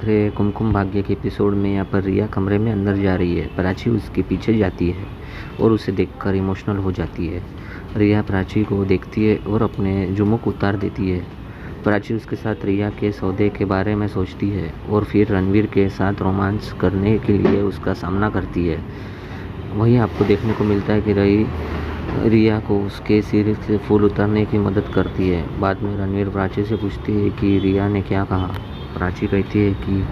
रे कुमकुम भाग्य के एपिसोड में यहाँ पर रिया कमरे में अंदर जा रही है। प्राची उसके पीछे जाती है और उसे देखकर इमोशनल हो जाती है। रिया प्राची को देखती है और अपने जुमुक उतार देती है। प्राची उसके साथ रिया के सौदे के बारे में सोचती है और फिर रणवीर के साथ रोमांस करने के लिए उसका सामना करती है। वहीं आपको देखने को मिलता है कि रिया को उसके सिर से फूल उतारने की मदद करती है। बाद में रणवीर प्राची से पूछती है कि रिया ने क्या कहा। प्राची कहती है कि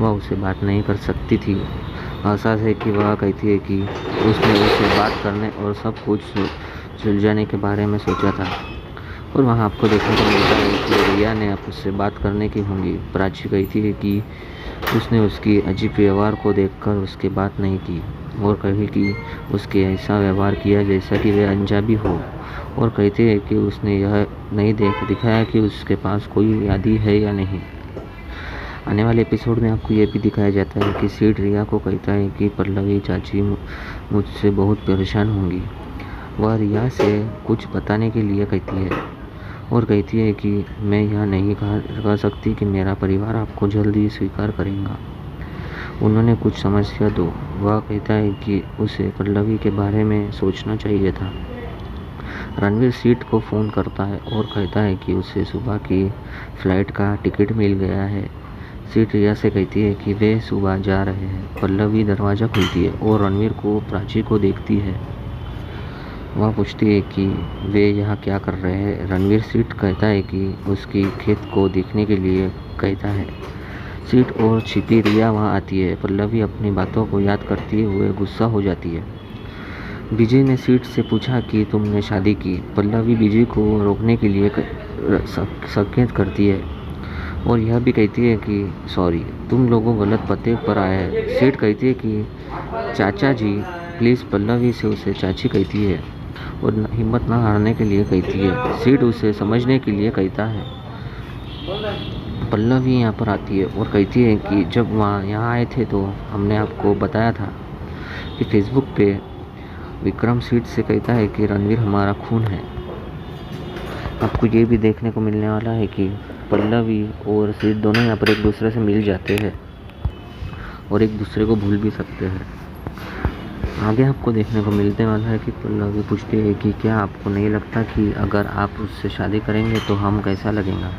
वह उससे बात नहीं कर सकती थी। एहसास है कि वह कहती है कि उसने उससे बात करने और सब कुछ सुलझाने के बारे में सोचा था। और वहाँ आपको देखने को मिलता है कि रिया ने उससे बात करने की होंगी। प्राची कहती है कि उसने उसकी अजीब व्यवहार को देखकर उसके बात नहीं की और कही कि उसके ऐसा व्यवहार किया जैसा कि वह अनजाबी हो। और कहते हैं कि उसने यह नहीं दिखाया कि उसके पास कोई यादी है या नहीं। आने वाले एपिसोड में आपको ये भी दिखाया जाता है कि सीड रिया को कहता है कि पल्लवी चाची मुझसे बहुत परेशान होंगी। वह रिया से कुछ बताने के लिए कहती है और कहती है कि मैं यह नहीं कह सकती कि मेरा परिवार आपको जल्दी स्वीकार करेगा। उन्होंने कुछ समस्या दो। वह कहता है कि उसे पल्लवी के बारे में सोचना चाहिए था। रणवीर सीट को फ़ोन करता है और कहता है कि उसे सुबह की फ़्लाइट का टिकट मिल गया है। सीट रिया से कहती है कि वे सुबह जा रहे हैं। पल्लवी दरवाज़ा खुलती है और रणवीर को प्राची को देखती है। वह पूछती है कि वे यहाँ क्या कर रहे हैं। रणवीर सीट कहता है कि उसकी खेत को देखने के लिए कहता है। सीट और छिपी रिया वहाँ आती है। पल्लवी अपनी बातों को याद करते हुए गुस्सा हो जाती है। विजय ने सीट से पूछा कि तुमने शादी की। पल्लवी विजय को रोकने के लिए संकेत करती है और यह भी कहती है कि सॉरी, तुम लोगों गलत पते पर आए हैं। सीट कहती है कि चाचा जी प्लीज़। पल्लवी से उसे चाची कहती है और हिम्मत न हारने के लिए कहती है। सीट उसे समझने के लिए कहता है। पल्लवी यहाँ पर आती है और कहती है कि जब वहाँ यहाँ आए थे तो हमने आपको बताया था कि फेसबुक पे विक्रम सीट से कहता है कि रणवीर हमारा खून है। आपको ये भी देखने को मिलने वाला है कि पल्लवी और सीट दोनों यहाँ पर एक दूसरे से मिल जाते हैं और एक दूसरे को भूल भी सकते हैं। आगे आपको देखने को मिलने वाला है कि पल्लवी पूछती है कि क्या आपको नहीं लगता कि अगर आप उससे शादी करेंगे तो हम कैसा लगेगा।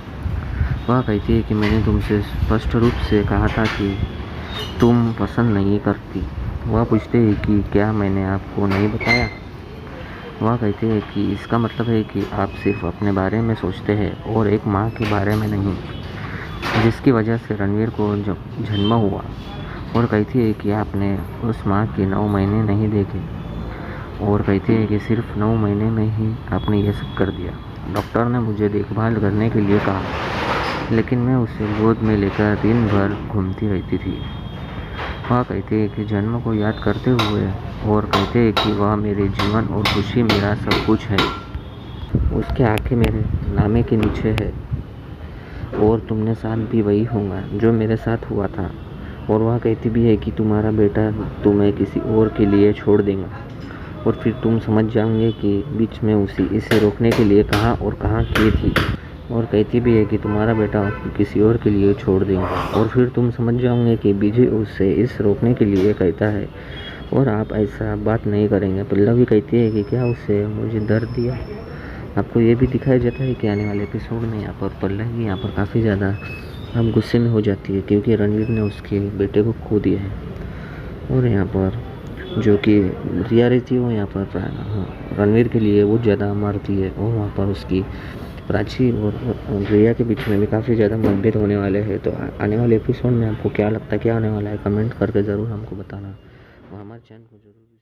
वह कहती है कि मैंने तुमसे स्पष्ट रूप से कहा था कि तुम पसंद नहीं करती। वह पूछते हैं कि क्या मैंने आपको नहीं बताया। वह कहती है कि इसका मतलब है कि आप सिर्फ अपने बारे में सोचते हैं और एक माँ के बारे में नहीं, जिसकी वजह से रणवीर को जन्म हुआ। और कहती है कि आपने उस माँ के 9 महीने नहीं देखे। और कहती है कि सिर्फ 9 महीने में ही आपने ये सब कर दिया। डॉक्टर ने मुझे देखभाल करने के लिए कहा, लेकिन मैं उसे गोद में लेकर दिन भर घूमती रहती थी। वह कहती है कि जन्म को याद करते हुए और कहते हैं कि वह मेरे जीवन और खुशी मेरा सब कुछ है। उसके आंखें मेरे नामे के नीचे है और तुमने साथ भी वही होगा जो मेरे साथ हुआ था। और वह कहती भी है कि तुम्हारा बेटा तुम्हें किसी और के लिए छोड़ देगा और फिर तुम समझ जाओगे कि बीच में इसे रोकने के लिए कहाँ और कहाँ की थी। और कहती भी है कि तुम्हारा बेटा किसी और के लिए छोड़ देगा और फिर तुम समझ जाओगे कि विजय उससे इस रोकने के लिए कहता है और आप ऐसा बात नहीं करेंगे। पल्लवी कहती है कि क्या उससे मुझे दर्द दिया। आपको ये भी दिखाया जाता है कि आने वाले एपिसोड में यहाँ पर पल्लवी यहाँ पर काफ़ी ज़्यादा अब गुस्से में हो जाती है क्योंकि रणवीर ने उसके बेटे को खो दिया है। और यहाँ पर जो कि रिया रहती है वो यहाँ पर रणवीर के लिए बहुत ज़्यादा मारती है और वहाँ पर उसकी प्राची और रिया के बीच में भी काफ़ी ज़्यादा मतभेद होने वाले हैं। तो आने वाले एपिसोड में आपको क्या लगता है, क्या होने वाला है, कमेंट करके ज़रूर हमको बताना और हमारे चैनल को जरूर